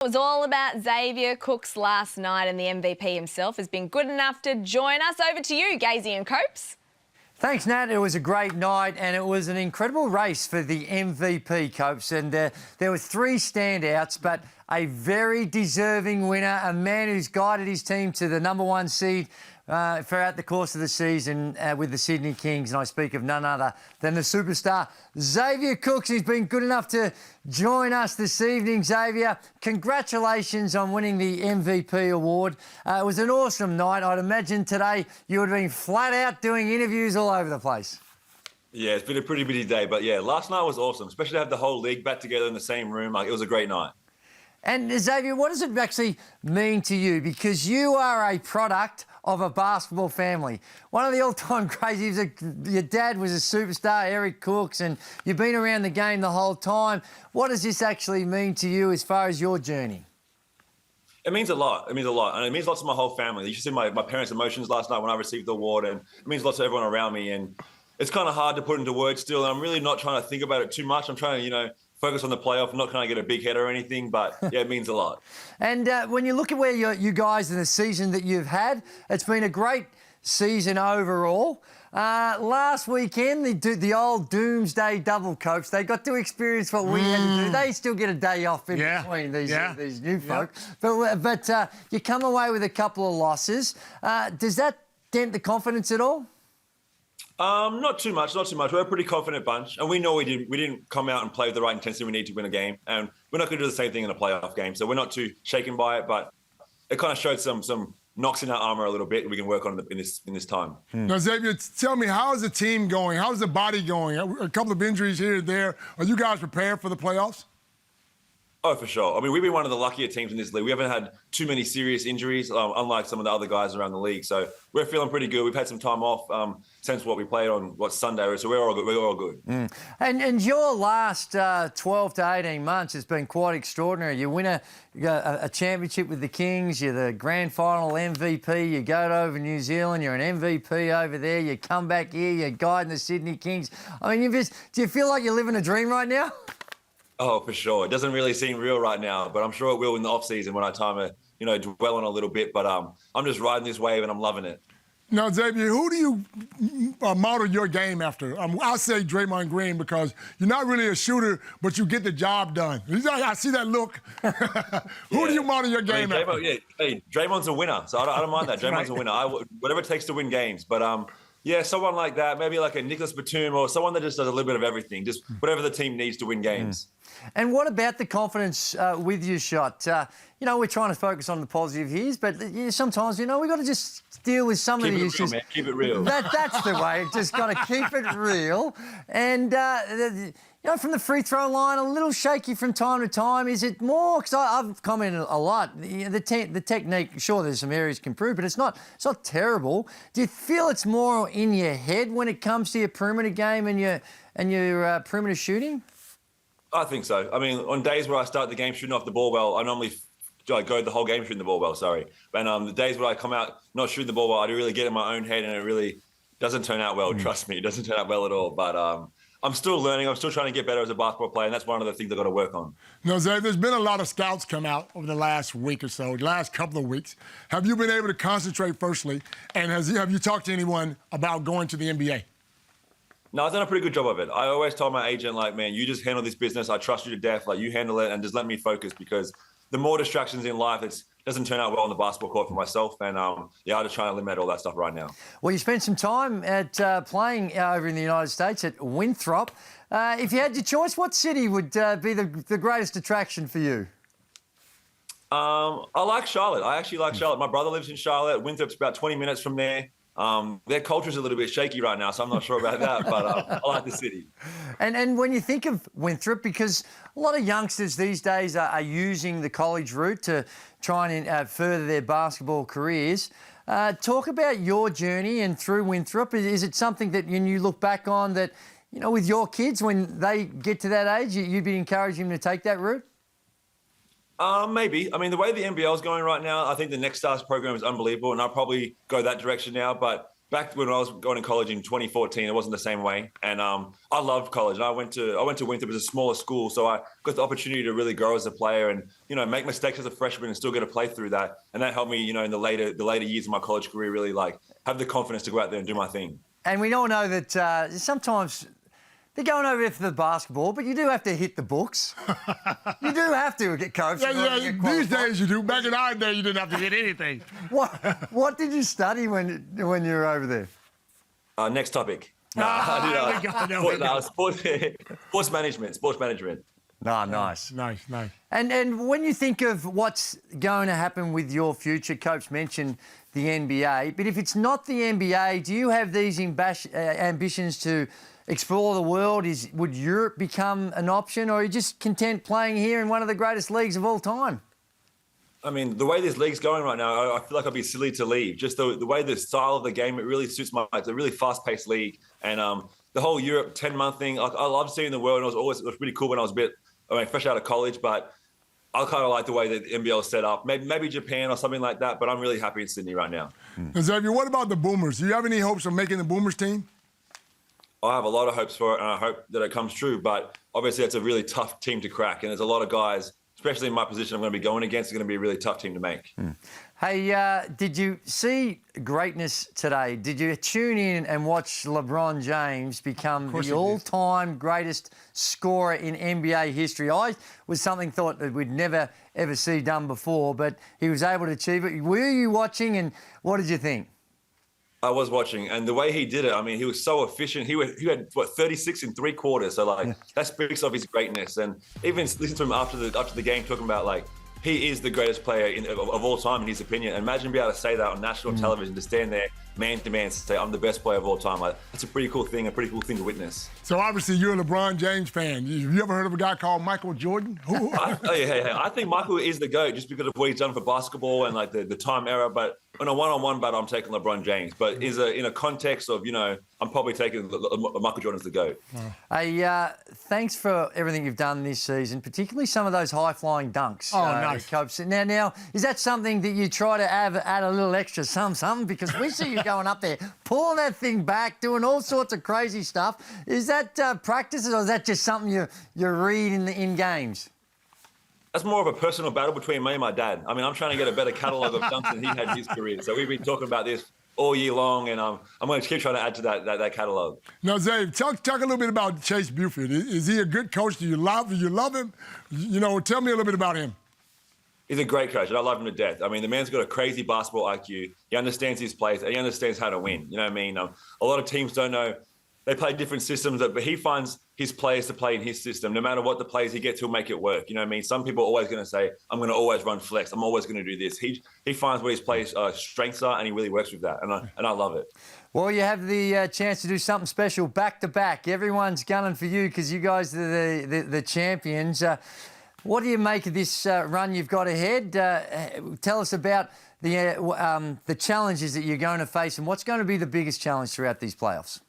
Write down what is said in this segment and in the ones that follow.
It was all about Xavier Cooks last night, and the MVP himself has been good enough to join us. Over to you, Gazy and Copes. Thanks, Nat. It was a great night, and it was an incredible race for the MVP, Copes. And there were three standouts, but a very deserving winner, a man who's guided his team to the #1 seed throughout the course of the season with the Sydney Kings. And I speak of none other than the superstar Xavier Cooks. He's been good enough to join us this evening. Xavier, congratulations on winning the MVP award. It was an awesome night. I'd imagine today you would have been flat out doing interviews all over the place. Yeah, it's been a pretty busy day, but yeah, last night was awesome, especially to have the whole league back together in the same room. It was a great night. And Xavier, what does it actually mean to you? Because you are a product of a basketball family. One of the all-time crazies, your dad was a superstar, Eric Cooks, and you've been around the game the whole time. What does this actually mean to you as far as your journey? It means a lot. It means a lot. And it means lots to my whole family. You should see my parents' emotions last night when I received the award, and it means lots to everyone around me. And it's kind of hard to put into words still. And I'm really not trying to think about it too much. I'm trying to, focus on the playoff. I'm not trying to get a big head or anything, but yeah, it means a lot. And when you look at where you guys in the season that you've had, it's been a great season overall. Last weekend, the old doomsday double, Coach. They got to experience what we had to do. They still get a day off in between these new folk. But you come away with a couple of losses. Does that dent the confidence at all? Not too much. We're a pretty confident bunch, and we know we didn't come out and play with the right intensity we need to win a game, and we're not going to do the same thing in a playoff game. So we're not too shaken by it, but it kind of showed some knocks in our armor a little bit. We can work on in this time. Now, Xavier, tell me, how is the team going? How's the body going? A couple of injuries here and there. Are you guys prepared for the playoffs? Oh, for sure. I mean, we've been one of the luckier teams in this league. We haven't had too many serious injuries, unlike some of the other guys around the league. So we're feeling pretty good. We've had some time off since what we played on Sunday, so we're all good. We're all good. And your last 12 to 18 months has been quite extraordinary. You win a championship with the Kings. You're the grand final MVP. You go over New Zealand. You're an MVP over there. You come back here. You're guiding the Sydney Kings. I mean, do you feel like you're living a dream right now? Oh, for sure. It doesn't really seem real right now, but I'm sure it will in the off season when I time to, dwell on a little bit. But I'm just riding this wave and I'm loving it. Now, Xavier, who do you model your game after? I say Draymond Green because you're not really a shooter, but you get the job done. I see that look. Who do you model your game after? Hey, Draymond's a winner, so I don't mind that. Draymond's a winner. Whatever it takes to win games. But yeah, someone like that, maybe like a Nicholas Batum or someone that just does a little bit of everything, just whatever the team needs to win games. And what about the confidence with your shot? We're trying to focus on the positive here, but sometimes, we've got to just deal with some of the issues. Man. Keep it real. That's the way. Just got to keep it real. And, from the free throw line, a little shaky from time to time. Is it more, because I've commented a lot, the technique, sure, there's some areas can improve, but it's not terrible. Do you feel it's more in your head when it comes to your perimeter game and your perimeter shooting? I think so. I mean, on days where I start the game shooting off the ball well, I normally go the whole game shooting the ball well, And the days where I come out not shooting the ball well, I do really get in my own head and it really doesn't turn out well, trust me. It doesn't turn out well at all. But I'm still learning. I'm still trying to get better as a basketball player, and that's one of the things I've got to work on. Now, Xavier, there's been a lot of scouts come out over the last week or so, the last couple of weeks. Have you been able to concentrate, firstly, and have you talked to anyone about going to the NBA? No, I've done a pretty good job of it. I always told my agent, man, you just handle this business. I trust you to death. You handle it and just let me focus, because the more distractions in life, it doesn't turn out well on the basketball court for myself. And, I just try to eliminate all that stuff right now. Well, you spent some time at playing over in the United States at Winthrop. If you had your choice, what city would be the greatest attraction for you? I like Charlotte. I actually like Charlotte. My brother lives in Charlotte. Winthrop's about 20 minutes from there. Their culture's a little bit shaky right now, so I'm not sure about that, but I like the city. And when you think of Winthrop, because a lot of youngsters these days are using the college route to try and further their basketball careers, talk about your journey and through Winthrop. Is it something that when you look back on that, with your kids, when they get to that age, you'd be encouraging them to take that route? Maybe. I mean, the way the NBL is going right now, I think the Next Stars program is unbelievable, and I'll probably go that direction now. But back when I was going to college in 2014, it wasn't the same way. And I loved college. And I went to Winthrop. It was a smaller school, so I got the opportunity to really grow as a player and, you know, make mistakes as a freshman and still get to play through that. And that helped me, you know, in the later years of my college career, really like have the confidence to go out there and do my thing. And we all know that sometimes they're going over there for the basketball, but you do have to hit the books. You do have to get coached. Yeah, these days you do. Back in our day, you didn't have to hit anything. What did you study when you were over there? Next topic. Sports management. No, nice. Nice. And when you think of what's going to happen with your future, Coach mentioned the NBA, but if it's not the NBA, do you have these ambitions to explore the world? Would Europe become an option, or are you just content playing here in one of the greatest leagues of all time? I mean, the way this league's going right now, I feel like I'd be silly to leave. Just the way the style of the game, it really suits it's a really fast-paced league. And the whole Europe 10-month thing, I love seeing the world. And it was really cool when I was fresh out of college, but I kind of like the way that the NBL is set up. Maybe Japan or something like that, but I'm really happy in Sydney right now. Xavier, what about the Boomers? Do you have any hopes of making the Boomers team? I have a lot of hopes for it, and I hope that it comes true. But obviously, it's a really tough team to crack, and there's a lot of guys, especially in my position I'm going to be going against, it's going to be a really tough team to make. Hey, did you see greatness today? Did you tune in and watch LeBron James become the all-time greatest scorer in NBA history? I was thought that we'd never, ever see done before, but he was able to achieve it. Were you watching, and what did you think? I was watching, and the way he did it, I mean, he was so efficient. He had 36 in 3 quarters, so that speaks of his greatness. And even listen to him after the game talking about like he is the greatest player of all time in his opinion. And imagine being able to say that on national television, to stand there man to man, say I'm the best player of all time. That's a pretty cool thing to witness. So obviously you're a LeBron James fan. Have you ever heard of a guy called Michael Jordan? I think Michael is the GOAT just because of what he's done for basketball and like the time era. But in a one-on-one battle, I'm taking LeBron James. But in a context of, you know, I'm probably taking Michael Jordan as the GOAT. Hey, thanks for everything you've done this season, particularly some of those high-flying dunks. Oh, nice. Coach. Now, is that something that you try to add a little extra something? Because we see you going up there, pulling that thing back, doing all sorts of crazy stuff. Is that practices, or is that just something you read in games? That's more of a personal battle between me and my dad. I mean, I'm trying to get a better catalogue of dunks than he had in his career. So we've been talking about this all year long, and I'm going to keep trying to add to that catalogue. Now, Zave, talk a little bit about Chase Buford. Is he a good coach? Do you love him? You know, tell me a little bit about him. He's a great coach, and I love him to death. I mean, the man's got a crazy basketball IQ. He understands his plays, and he understands how to win. You know what I mean? A lot of teams don't know. They play different systems, but he finds his players to play in his system. No matter what the plays he gets, he'll make it work. You know what I mean? Some people are always going to say, I'm going to always run flex. I'm always going to do this. He finds what his players' strengths are, and he really works with that, and I love it. Well, you have the chance to do something special back-to-back. Everyone's gunning for you because you guys are the champions. What do you make of this run you've got ahead? Tell us about the challenges that you're going to face, and what's going to be the biggest challenge throughout these playoffs?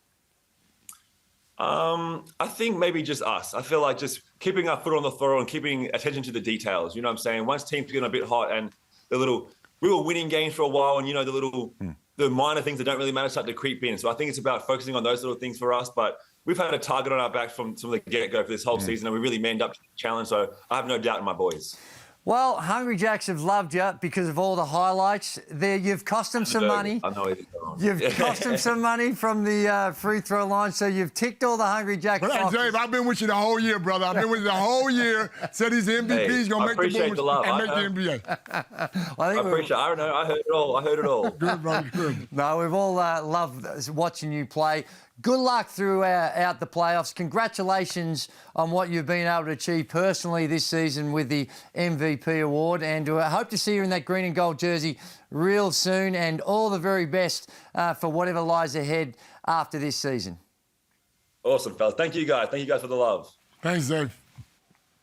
I think maybe just us. I feel like just keeping our foot on the throttle and keeping attention to the details. You know what I'm saying? Once teams get a bit hot and we were winning games for a while, and, you know, the minor things that don't really matter start to creep in. So I think it's about focusing on those little things for us. But we've had a target on our back from the get-go for this whole season, and we really manned up to the challenge. So I have no doubt in my boys. Well, Hungry Jacks have loved you because of all the highlights. You've cost them some money. I know it. You've cost them some money from the free throw line, so you've ticked all the Hungry Jacks boxes. Dave, I've been with you the whole year, brother. I've been with you the whole year. Said he's the MVP. He's going to make the Boomers and make the NBA. I appreciate it. I don't know. I heard it all. Good, brother. Good. No, we've all loved watching you play. Good luck throughout the playoffs. Congratulations on what you've been able to achieve personally this season with the MVP award, and I hope to see you in that green and gold jersey real soon, and all the very best for whatever lies ahead after this season. Awesome, fellas. Thank you guys. Thank you guys for the love. Thanks, Dave.